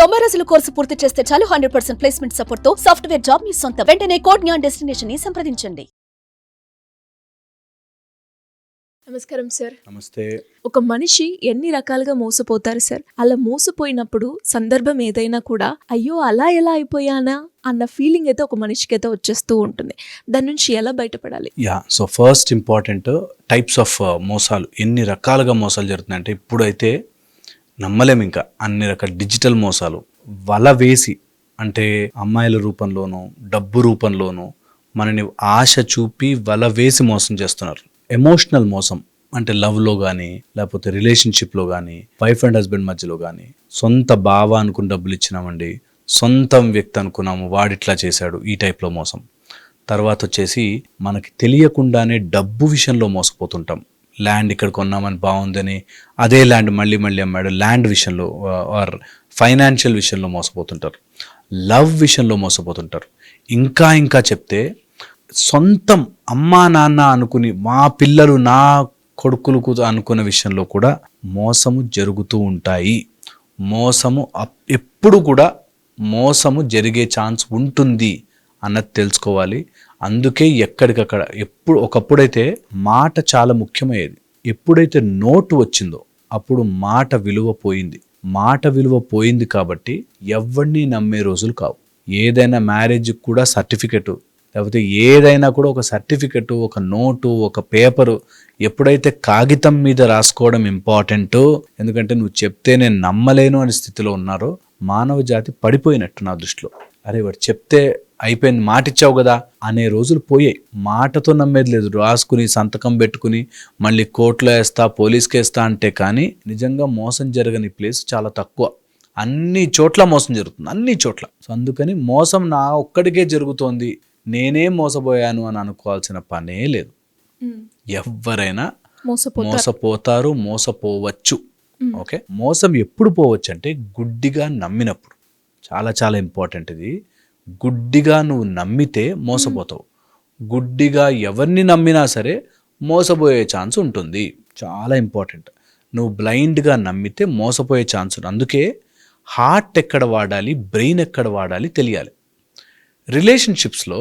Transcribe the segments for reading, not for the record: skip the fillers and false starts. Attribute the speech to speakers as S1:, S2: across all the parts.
S1: 90 రోజుల కోర్సు పూర్తి చేస్తే చాలు 100% ప్లేస్మెంట్ సపోర్ట్ తో సాఫ్ట్వేర్ జాబ్ మీ సొంతం. వెంటనే కోడ్ జ్ఞాన్ డెస్టినేషన్ ని సంప్రదించండి.
S2: నమస్కారం సార్.
S3: నమస్తే.
S2: ఒక మనిషి ఎన్ని రకాలుగా మోసపోతారు సార్. అలా మోసపోయినప్పుడు సందర్భం ఏదైనా కూడా అయ్యో అలా ఎలా అయిపోయానా అన్న ఫీలింగ్ అయితే ఒక మనిషికి అయితే వచ్చేస్తూ ఉంటుంది. దాని నుంచి ఎలా బయటపడాలి?
S3: So first important types of మోసాలు, ఎన్ని రకాలుగా మోసాలు జరుగుతున్నాయి అంటే ఇప్పుడైతే నమ్మలేం. ఇంకా అన్ని రకాల డిజిటల్ మోసాలు వల వేసి, అంటే అమ్మాయిల రూపంలోనూ డబ్బు రూపంలోనూ మనని ఆశ చూపి వల వేసి మోసం చేస్తున్నారు. ఎమోషనల్ మోసం అంటే లవ్లో కానీ, లేకపోతే రిలేషన్షిప్లో కానీ, వైఫ్ అండ్ హస్బెండ్ మధ్యలో కానీ, సొంత బావ అనుకుని డబ్బులు ఇచ్చినామండి, సొంతం వ్యక్తి అనుకున్నాము వాడిట్లా చేశాడు, ఈ టైప్లో మోసం. తర్వాత వచ్చేసి మనకి తెలియకుండానే డబ్బు విషయంలో మోసపోతుంటాం. ల్యాండ్ ఇక్కడ కొన్నామని బాగుందని అదే ల్యాండ్ మళ్ళీ అమ్మాడు, ల్యాండ్ విషయంలో ఆర్ ఫైనాన్షియల్ విషయంలో మోసపోతుంటారు. లవ్ విషయంలో మోసపోతుంటారు. ఇంకా చెప్తే సొంతం అమ్మా నాన్న అనుకుని, మా పిల్లలు నా కొడుకులకు అనుకున్న విషయంలో కూడా మోసము జరుగుతూ ఉంటాయి. మోసము ఎప్పుడు కూడా మోసము జరిగే ఛాన్స్ ఉంటుంది అన్నది తెలుసుకోవాలి. అందుకే ఎక్కడికక్కడ ఒకప్పుడైతే మాట చాలా ముఖ్యమయ్యేది. ఎప్పుడైతే నోటు వచ్చిందో అప్పుడు మాట విలువ పోయింది. మాట విలువ పోయింది కాబట్టి ఎవరిని నమ్మే రోజులు కావు. ఏదైనా మ్యారేజ్ కూడా సర్టిఫికెట్, లేకపోతే ఏదైనా కూడా ఒక సర్టిఫికెట్, ఒక నోటు, ఒక పేపరు ఎప్పుడైతే కాగితం మీద రాసుకోవడం ఇంపార్టెంటో, ఎందుకంటే నువ్వు చెప్తే నేను నమ్మలేను అనే స్థితిలో ఉన్నారో మానవ జాతి పడిపోయినట్టు నా దృష్టిలో. అరే వాడు చెప్తే అయిపోయింది, మాట ఇచ్చావు కదా అనే రోజులు పోయాయి. మాటతో నమ్మేది లేదు. రాసుకుని సంతకం పెట్టుకుని మళ్ళీ కోర్టులో వేస్తా, పోలీస్కి వేస్తా అంటే కానీ నిజంగా మోసం జరగని ప్లేస్ చాలా తక్కువ. అన్ని చోట్ల మోసం జరుగుతుంది, అన్ని చోట్ల. సో అందుకని మోసం నా ఒక్కడికే జరుగుతోంది, నేనే మోసపోయాను అని అనుకోవాల్సిన పనే లేదు. ఎవరైనా మోసపోతారు, మోసపోవచ్చు. ఓకే, మోసం ఎప్పుడు పోవచ్చు అంటే గుడ్డిగా నమ్మినప్పుడు. చాలా ఇంపార్టెంట్ ఇది. గుడ్డిగా నువ్వు నమ్మితే మోసపోతావు. గుడ్డిగా ఎవరిని నమ్మినా సరే మోసపోయే ఛాన్స్ ఉంటుంది. చాలా ఇంపార్టెంట్. నువ్వు బ్లైండ్గా నమ్మితే మోసపోయే ఛాన్స్ ఉంటుంది. అందుకే హార్ట్ ఎక్కడ వాడాలి, బ్రెయిన్ ఎక్కడ వాడాలి తెలియాలి. రిలేషన్షిప్స్లో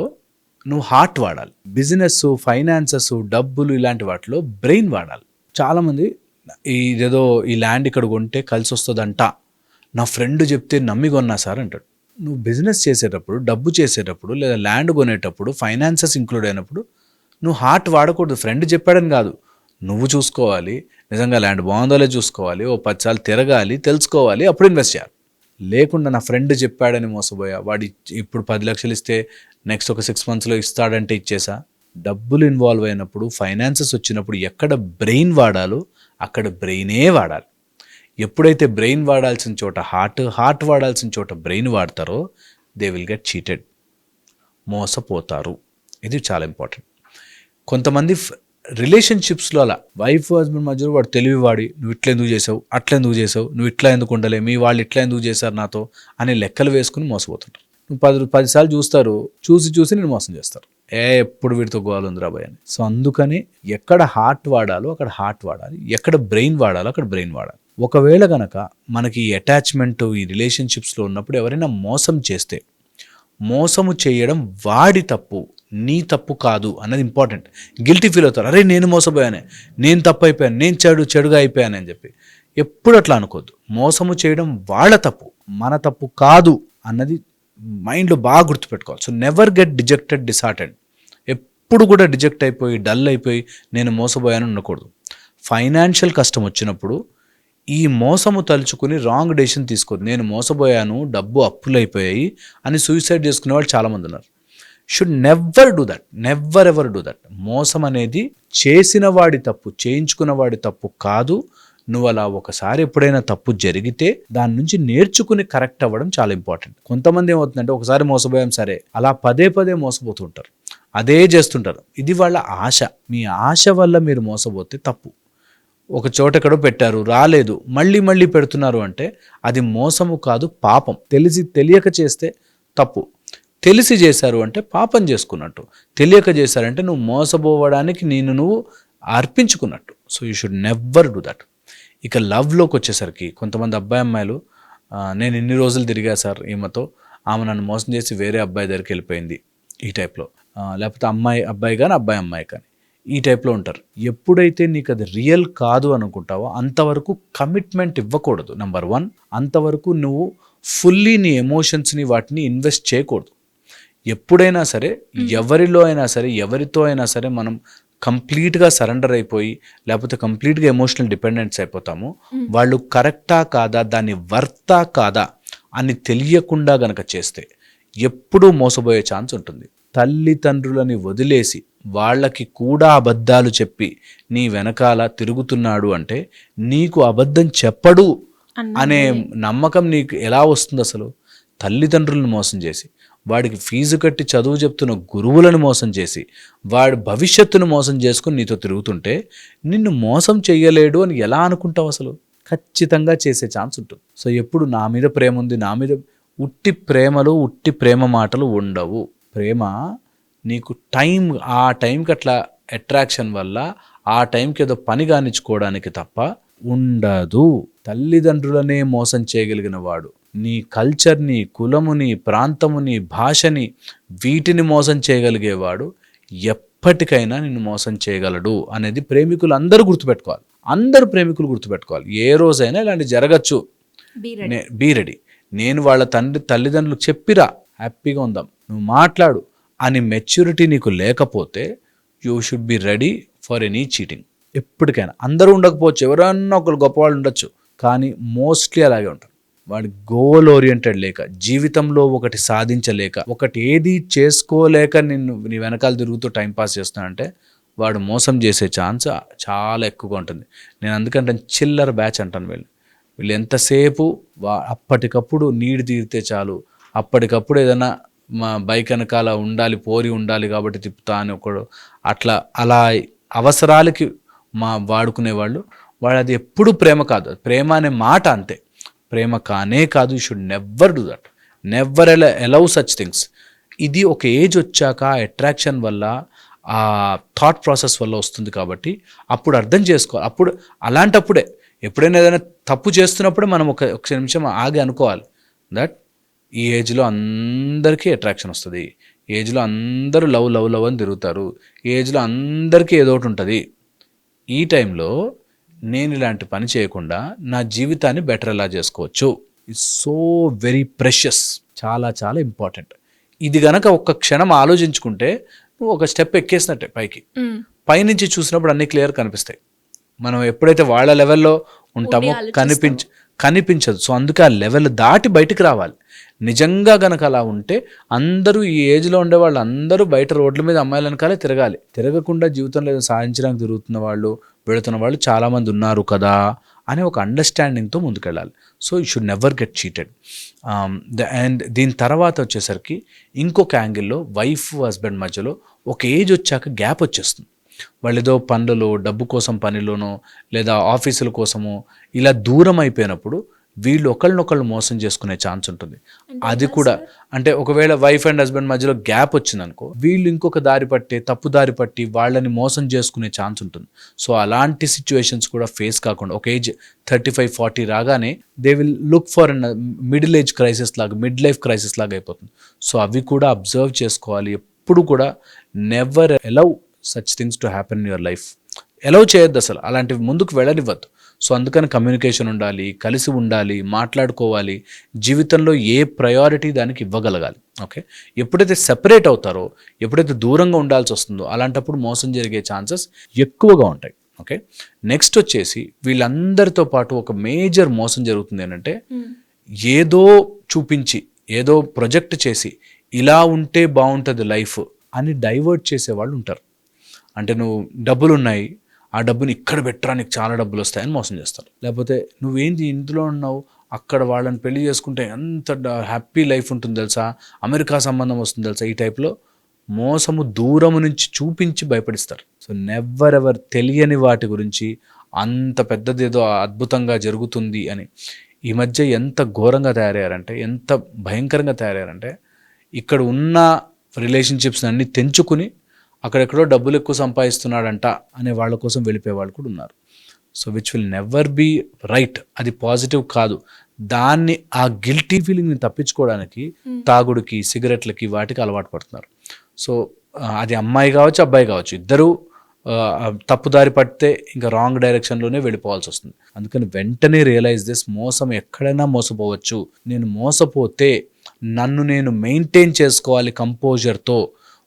S3: నువ్వు హార్ట్ వాడాలి. బిజినెస్, ఫైనాన్సెస్, డబ్బులు ఇలాంటి వాటిలో బ్రెయిన్ వాడాలి. చాలామంది ఇదేదో ఈ ల్యాండ్ ఇక్కడ కొంటే కలిసి వస్తుందంట, నా ఫ్రెండ్ చెప్తే నమ్మి కొన్నా సార్ అంటాడు. నువ్వు బిజినెస్ చేసేటప్పుడు, డబ్బు చేసేటప్పుడు, లేదా ల్యాండ్ కొనేటప్పుడు, ఫైనాన్సెస్ ఇంక్లూడ్ అయినప్పుడు నువ్వు హార్ట్ వాడకూడదు. ఫ్రెండ్ చెప్పాడని కాదు, నువ్వు చూసుకోవాలి. నిజంగా ల్యాండ్ బాగుందో చూసుకోవాలి, ఓ 10 సార్లు తిరగాలి, తెలుసుకోవాలి, అప్పుడు ఇన్వెస్ట్ చేయాలి. లేకుండా నా ఫ్రెండ్ చెప్పాడని మోసపోయా, వాడు ఇప్పుడు 10 లక్షలు ఇస్తే నెక్స్ట్ ఒక 6 monthsలో ఇస్తాడంటే ఇచ్చేసా. డబ్బులు ఇన్వాల్వ్ అయినప్పుడు, ఫైనాన్సెస్ వచ్చినప్పుడు ఎక్కడ బ్రెయిన్ వాడాలో అక్కడ బ్రెయినే వాడాలి. ఎప్పుడైతే బ్రెయిన్ వాడాల్సిన చోట హార్ట్ వాడాల్సిన చోట బ్రెయిన్ వాడతారో దే విల్ గెట్ చీటెడ్, మోసపోతారు. ఇది చాలా ఇంపార్టెంట్. కొంతమంది రిలేషన్షిప్స్లో అలా వైఫ్ హస్బెండ్ మధ్యలో వాడు తెలివివాడి, నువ్వు ఇట్లా ఎందుకు చేసావు, అట్లా ఎందుకు చేసావు, నువ్వు ఇట్లా ఎందుకు ఉండలే, మీ వాళ్ళు ఇట్లా ఎందుకు చేశారు నాతో అనే లెక్కలు వేసుకుని మోసపోతుంటారు. నువ్వు 10 సార్లు చూస్తారు, చూసి నేను మోసం చేస్తారు. ఎప్పుడు వీడితో గోలు ఉందిరా భయ్ అని. సో అందుకని ఎక్కడ హార్ట్ వాడాలో అక్కడ హార్ట్ వాడాలి, ఎక్కడ బ్రెయిన్ వాడాలో అక్కడ బ్రెయిన్ వాడాలి. ఒకవేళ కనుక మనకి అటాచ్మెంట్, ఈ రిలేషన్షిప్స్లో ఉన్నప్పుడు ఎవరైనా మోసం చేస్తే, మోసము చేయడం వాడి తప్పు, నీ తప్పు కాదు అన్నది ఇంపార్టెంట్. గిల్టీ ఫీల్ అవుతారు, అరే నేను మోసపోయానే, నేను తప్పు అయిపోయాను, నేను చెడుగా అయిపోయాను అని చెప్పి. ఎప్పుడు అట్లా అనుకోద్దు. మోసము చేయడం వాళ్ళ తప్పు, మన తప్పు కాదు అన్నది మైండ్లో బాగా గుర్తుపెట్టుకోవాలి. So never get dejected, deserted. ఎప్పుడు కూడా డిజెక్ట్ అయిపోయి, డల్ అయిపోయి నేను మోసపోయాను ఉండకూడదు. ఫైనాన్షియల్ కష్టం వచ్చినప్పుడు ఈ మోసము తలుచుకుని రాంగ్ డెసిషన్ తీసుకోవద్దు. నేను మోసపోయాను, డబ్బు అప్పులు అయిపోయాయి అని సూసైడ్ చేసుకునే వాళ్ళు చాలామంది ఉన్నారు. Should never do that, never ever do that. మోసం అనేది చేసిన వాడి తప్పు, చేయించుకున్న వాడి తప్పు కాదు. నువ్వు అలా ఒకసారి ఎప్పుడైనా తప్పు జరిగితే దాని నుంచి నేర్చుకుని కరెక్ట్ అవ్వడం చాలా ఇంపార్టెంట్. కొంతమంది ఏమవుతుందంటే ఒకసారి మోసపోయాం సరే అలా పదే మోసపోతుంటారు, అదే చేస్తుంటారు. ఇది వాళ్ళ ఆశ. మీ ఆశ వల్ల మీరు మోసపోతే తప్పు. ఒక చోట ఎక్కడో పెట్టారు, రాలేదు, మళ్ళీ పెడుతున్నారు అంటే అది మోసము కాదు, పాపం. తెలియక చేస్తే తప్పు, తెలిసి చేశారు అంటే పాపం చేసుకున్నట్టు. తెలియక చేశారంటే నువ్వు మోసపోవడానికి నువ్వు అర్పించుకున్నట్టు. So you should never do that. ఇక లవ్లోకి వచ్చేసరికి కొంతమంది అబ్బాయి అమ్మాయిలు నేను ఇన్ని రోజులు తిరిగా సార్ ఈమెతో, ఆమె నన్ను మోసం చేసి వేరే అబ్బాయి దగ్గరికి వెళ్ళిపోయింది, ఈ టైప్లో. లేకపోతే అబ్బాయి కానీ అమ్మాయి కానీ ఈ టైప్లో ఉంటారు. ఎప్పుడైతే నీకు అది రియల్ కాదు అనుకుంటావో అంతవరకు కమిట్మెంట్ ఇవ్వకూడదు. నెంబర్ 1, అంతవరకు నువ్వు ఫుల్లీ నీ ఎమోషన్స్ని వాటిని ఇన్వెస్ట్ చేయకూడదు. ఎప్పుడైనా సరే ఎవరిలో అయినా సరే ఎవరితో అయినా సరే మనం కంప్లీట్గా సరెండర్ అయిపోయి లేకపోతే కంప్లీట్గా ఎమోషనల్ డిపెండెన్స్ అయిపోతాము. వాళ్ళు కరెక్టా కాదా, దాని వర్తా కాదా అని తెలియకుండా గనక చేస్తే ఎప్పుడూ మోసపోయే ఛాన్స్ ఉంటుంది. తల్లిదండ్రులని వదిలేసి వాళ్ళకి కూడా అబద్ధాలు చెప్పి నీ వెనకాల తిరుగుతున్నాడు అంటే నీకు అబద్ధం చెప్పడు అనే నమ్మకం నీకు ఎలా వస్తుంది అసలు? తల్లిదండ్రులను మోసం చేసి, వాడికి ఫీజు కట్టి చదువు చెప్తున్న గురువులను మోసం చేసి, వాడి భవిష్యత్తును మోసం చేసుకుని నీతో తిరుగుతుంటే నిన్ను మోసం చెయ్యలేడు అని ఎలా అనుకుంటావు అసలు? ఖచ్చితంగా చేసే ఛాన్స్ ఉంటుంది. సో ఎప్పుడు నా మీద ప్రేమ ఉంది, నా మీద ఉట్టి ప్రేమలు ఉట్టి ప్రేమ మాటలు ఉండవు. ప్రేమ నీకు ఆ టైంకి అట్లా అట్రాక్షన్ వల్ల ఆ టైంకి ఏదో పని కానిచ్చుకోవడానికి తప్ప ఉండదు. తల్లిదండ్రులనే మోసం చేయగలిగిన వాడు నీ కల్చర్ని, కులముని, ప్రాంతముని, భాషని వీటిని మోసం చేయగలిగేవాడు ఎప్పటికైనా నిన్ను మోసం చేయగలడు అనేది ప్రేమికులు అందరూ గుర్తుపెట్టుకోవాలి. అందరూ ప్రేమికులు గుర్తుపెట్టుకోవాలి. ఏ రోజైనా ఇలాంటి జరగచ్చు, బీ రెడీ. నేను వాళ్ళ తల్లిదండ్రులకు చెప్పిరా, హ్యాపీగా ఉందాం, నువ్వు మాట్లాడు అని మెచ్యూరిటీ నీకు లేకపోతే you should be ready for any cheating. ఎప్పటికైనా అందరూ ఉండకపోవచ్చు, ఎవరన్నా ఒకరు గొప్పవాళ్ళు ఉండొచ్చు, కానీ మోస్ట్లీ అలాగే ఉంటారు. వాడి గోల్ ఓరియంటెడ్ లేక, జీవితంలో ఒకటి సాధించలేక, ఒకటి ఏది చేసుకోలేక నీ వెనకాల తిరుగుతూ టైంపాస్ చేస్తున్నానంటే వాడు మోసం చేసే ఛాన్స్ చాలా ఎక్కువగా ఉంటుంది. నేను అందుకంటే చిల్లర బ్యాచ్ అంటాను. వీళ్ళు ఎంతసేపు అప్పటికప్పుడు నీడి తీరితే చాలు, అప్పటికప్పుడు ఏదైనా మా బైక్ వెనకాల పోరి ఉండాలి కాబట్టి తిప్పుతా అని ఒకడు అలా అవసరాలకి వాడుకునేవాళ్ళు. వాళ్ళు అది ఎప్పుడు ప్రేమ కాదు. ప్రేమ అనే మాట అంతే, ప్రేమ కానే కాదు. You should never do that, never allow such things. ఇది ఒక ఏజ్ వచ్చాక అట్రాక్షన్ వల్ల, ఆ థాట్ ప్రాసెస్ వల్ల వస్తుంది కాబట్టి అప్పుడు అర్థం చేసుకోవాలి. అలాంటప్పుడే ఎప్పుడైనా ఏదైనా తప్పు చేస్తున్నప్పుడే మనం ఒక నిమిషం ఆగి అనుకోవాలి దట్ ఈ ఏజ్లో అందరికీ అట్రాక్షన్ వస్తుంది, ఈ ఏజ్లో అందరూ లవ్ అని తిరుగుతారు, ఈ ఏజ్లో అందరికీ ఏదో ఒకటి ఉంటుంది. ఈ టైంలో నేను ఇలాంటి పని చేయకుండా నా జీవితాన్ని బెటర్ ఎలా చేసుకోవచ్చు? ఇట్స్ సో వెరీ ప్రెషియస్, చాలా చాలా ఇంపార్టెంట్. ఇది గనక ఒక్క క్షణం ఆలోచించుకుంటే నువ్వు ఒక స్టెప్ ఎక్కేసినట్టే పైనుంచి చూసినప్పుడు అన్నీ క్లియర్ కనిపిస్తాయి. మనం ఎప్పుడైతే వాళ్ళ లెవెల్లో ఉంటామో కనిపించదు. సో అందుకే ఆ లెవెల్ దాటి బయటకు రావాలి. నిజంగా గనక అలా ఉంటే అందరూ ఈ ఏజ్లో ఉండే వాళ్ళు అందరూ బయట రోడ్ల మీద అమ్మాయిల వెనకాలే తిరగాలి. తిరగకుండా జీవితంలో ఏదో సాధించడానికి తిరుగుతున్న వాళ్ళు, వెళుతున్న వాళ్ళు చాలామంది ఉన్నారు కదా అనే ఒక అండర్స్టాండింగ్తో ముందుకెళ్ళాలి. So you should never get cheated. And దీని తర్వాత వచ్చేసరికి ఇంకొక యాంగిల్లో వైఫ్ హస్బెండ్ మధ్యలో ఒక ఏజ్ వచ్చాక గ్యాప్ వచ్చేస్తుంది. వాళ్ళు ఏదో పనులలో, డబ్బు కోసం పనిలోనో లేదా ఆఫీసుల కోసమో ఇలా దూరం అయిపోయినప్పుడు వీళ్ళు ఒకళ్ళనొకళ్ళు మోసం చేసుకునే ఛాన్స్ ఉంటుంది. అది కూడా అంటే ఒకవేళ వైఫ్ అండ్ హస్బెండ్ మధ్యలో గ్యాప్ వచ్చిందనుకో, వీళ్ళు ఇంకొక తప్పు దారి పట్టి వాళ్ళని మోసం చేసుకునే ఛాన్స్ ఉంటుంది. సో అలాంటి సిచ్యువేషన్స్ కూడా ఫేస్ కాకుండా ఒక ఏజ్ 35-40 రాగానే they will look for middle age crisis లాగా, మిడ్ లైఫ్ క్రైసిస్ లాగా అయిపోతుంది. సో అవి కూడా అబ్జర్వ్ చేసుకోవాలి. ఎప్పుడు కూడా never allow such things to happen in your life. Allow చేయొద్దు అసలు, అలాంటివి ముందుకు వెళ్ళనివ్వద్దు. సో అందుకని కమ్యూనికేషన్ ఉండాలి, కలిసి ఉండాలి, మాట్లాడుకోవాలి, జీవితంలో ఏ ప్రయారిటీ దానికి ఇవ్వగలగాలి. ఓకే, ఎప్పుడైతే సెపరేట్ అవుతారో, ఎప్పుడైతే దూరంగా ఉండాల్సి వస్తుందో అలాంటప్పుడు మోసం జరిగే ఛాన్సెస్ ఎక్కువగా ఉంటాయి. ఓకే, నెక్స్ట్ వచ్చేసి వీళ్ళందరితో పాటు ఒక మేజర్ మోసం జరుగుతుంది ఏంటంటే, ఏదో చూపించి ఏదో ప్రొజెక్ట్ చేసి ఇలా ఉంటే బాగుంటుంది లైఫ్ అని డైవర్ట్ చేసేవాళ్ళు ఉంటారు. అంటే నువ్వు డబ్బులు ఉన్నాయి, ఆ డబ్బుని ఇక్కడ పెట్టరా, నీకు చాలా డబ్బులు వస్తాయని మోసం చేస్తారు. లేకపోతే నువ్వేంటి ఇందులో ఉన్నావు, అక్కడ వాళ్ళని పెళ్లి చేసుకుంటే ఎంత హ్యాపీ లైఫ్ ఉంటుంది తెలుసా, అమెరికా సంబంధం వస్తుంది తెలుసా, ఈ టైప్లో మోసము దూరము నుంచి చూపించి భయపడిస్తారు. సో నెవర్ ఎవర్ తెలియని వాటి గురించి అంత పెద్దదేదో అద్భుతంగా జరుగుతుంది అని ఈ మధ్య ఎంత ఘోరంగా తయారయ్యారంటే, ఎంత భయంకరంగా తయారయ్యారంటే, ఇక్కడ ఉన్న రిలేషన్షిప్స్ అన్నీ తెంచుకుని అక్కడెక్కడో డబ్బులు ఎక్కువ సంపాదిస్తున్నాడంట అనే వాళ్ళ కోసం వెళ్ళిపోయే వాళ్ళు కూడా ఉన్నారు. So which will never be right. అది పాజిటివ్ కాదు. దాన్ని ఆ గిల్టీ ఫీలింగ్ని తప్పించుకోవడానికి తాగుడికి, సిగరెట్లకి, వాటికి అలవాటు పడుతున్నారు. సో అది అమ్మాయి కావచ్చు, అబ్బాయి కావచ్చు, ఇద్దరూ తప్పుదారి పడితే ఇంకా రాంగ్ డైరెక్షన్లోనే వెళ్ళిపోవాల్సి వస్తుంది. అందుకని వెంటనే రియలైజ్ దిస్, మోసం ఎక్కడైనా మోసపోవచ్చు. నేను మోసపోతే నన్ను నేను మెయింటైన్ చేసుకోవాలి కంపోజర్తో.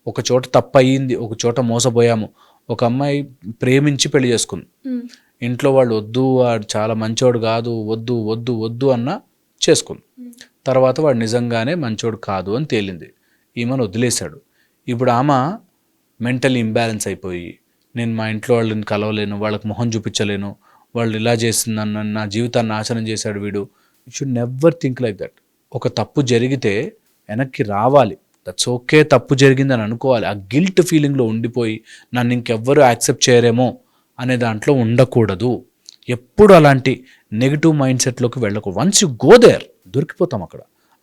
S3: ఒక చోట తప్పు అయ్యింది, ఒక చోట మోసపోయాము. ఒక అమ్మాయి ప్రేమించి పెళ్లి చేసుకుంది. ఇంట్లో వాళ్ళు వద్దు, వాడు చాలా మంచోడు కాదు, వద్దు వద్దు వద్దు అన్న చేసుకుంది. తర్వాత వాడు నిజంగానే మంచోడు కాదు అని తేలింది. ఈమెను వదిలేశాడు. ఇప్పుడు ఆమె మెంటల్ ఇంబ్యాలెన్స్ అయిపోయి, నేను మా ఇంట్లో వాళ్ళని కలవలేను, వాళ్ళకి మొహం చూపించలేను, వాళ్ళు ఇలా చేసిందన్న, నా జీవితాన్ని నాశనం చేశాడు వీడు. You should never think like that. ఒక తప్పు జరిగితే వెనక్కి రావాలి, దట్స్ ఓకే, తప్పు జరిగిందని అనుకోవాలి. ఆ గిల్ట్ ఫీలింగ్లో ఉండిపోయి నన్ను ఇంకెవ్వరూ యాక్సెప్ట్ చేయరేమో అనే దాంట్లో ఉండకూడదు. ఎప్పుడు అలాంటి నెగిటివ్ మైండ్ సెట్లోకి వెళ్ళకూడదు. వన్స్ యు గో దేర్ దొరికిపోతాం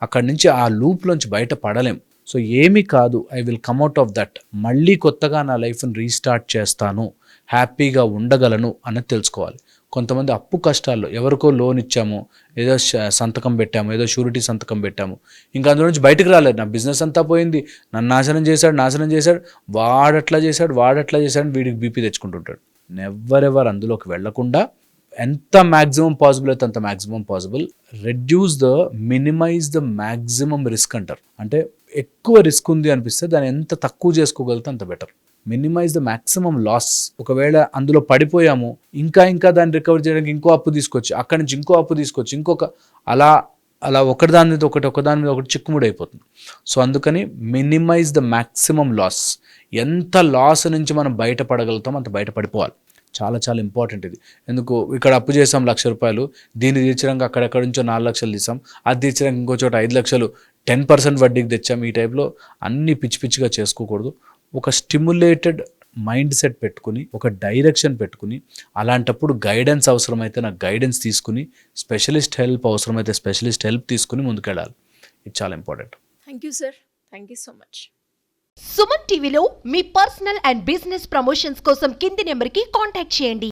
S3: అక్కడి నుంచి ఆ లూప్లోంచి బయట పడలేం. సో ఏమీ కాదు, I will come out of that, మళ్ళీ కొత్తగా నా లైఫ్ని రీస్టార్ట్ చేస్తాను, హ్యాపీగా ఉండగలను అన్నది తెలుసుకోవాలి. కొంతమంది అప్పు కష్టాల్లో ఎవరికో లోన్ ఇచ్చాము, ఏదో సంతకం పెట్టాము, ఏదో షూరిటీ సంతకం పెట్టాము, ఇంకా అందులో నుంచి బయటకు రాలేదు. నా బిజినెస్ అంతా పోయింది, నన్ను నాశనం చేశాడు, వాడట్లా చేశాడు, వీడికి బీపీ తెచ్చుకుంటుంటాడు. నెవరెవర్ అందులోకి వెళ్లకుండా ఎంత మ్యాక్సిమం పాసిబుల్ అయితే అంత maximum possible minimise the maximum risk అంటారు. అంటే ఎక్కువ రిస్క్ ఉంది అనిపిస్తే దాన్ని ఎంత తక్కువ చేసుకోగలిగితే అంత better. Minimise the maximum loss. ఒకవేళ అందులో పడిపోయాము, ఇంకా దాన్ని రికవర్ చేయడానికి ఇంకో అప్పు తీసుకొచ్చి, అక్కడి నుంచి ఇంకో అప్పు తీసుకొచ్చి, ఇంకొక అలా ఒకదాని మీద ఒకటి చిక్కుముడి అయిపోతుంది. సో అందుకని మినిమైజ్ ద మ్యాక్సిమం లాస్. ఎంత లాస్ నుంచి మనం బయటపడగలుగుతామో అంత బయటపడిపోవాలి. చాలా చాలా ఇంపార్టెంట్ ఇది. ఎందుకు, ఇక్కడ అప్పు చేసాం 1,00,000 రూపాయలు, దీన్ని తీర్చడానికి అక్కడెక్కడి నుంచో 4 లక్షలు తీసాం, అది తీర్చడానికి ఇంకో చోట 5 లక్షలు 10% వడ్డీకి తెచ్చాం. ఈ టైప్లో అన్ని పిచ్చిగా చేసుకోకూడదు. ఒక స్టిమ్యులేటెడ్ మైండ్ సెట్ పెట్టుకుని, ఒక డైరెక్షన్ పెట్టుకుని, అలాంటప్పుడు గైడెన్స్ అవసరమైతే నాకు గైడెన్స్ తీసుకుని, స్పెషలిస్ట్ హెల్ప్ అవసరమైతే స్పెషలిస్ట్ హెల్ప్ తీసుకుని ముందుకెళ్ళాలి. ఇది చాలా important.
S2: Thank you sir, thank you so much.
S4: Suman టీవీలో మీ పర్సనల్ అండ్ బిజినెస్ ప్రమోషన్స్ కోసం కింది నెంబర్కి కాంటాక్ట్ చేయండి.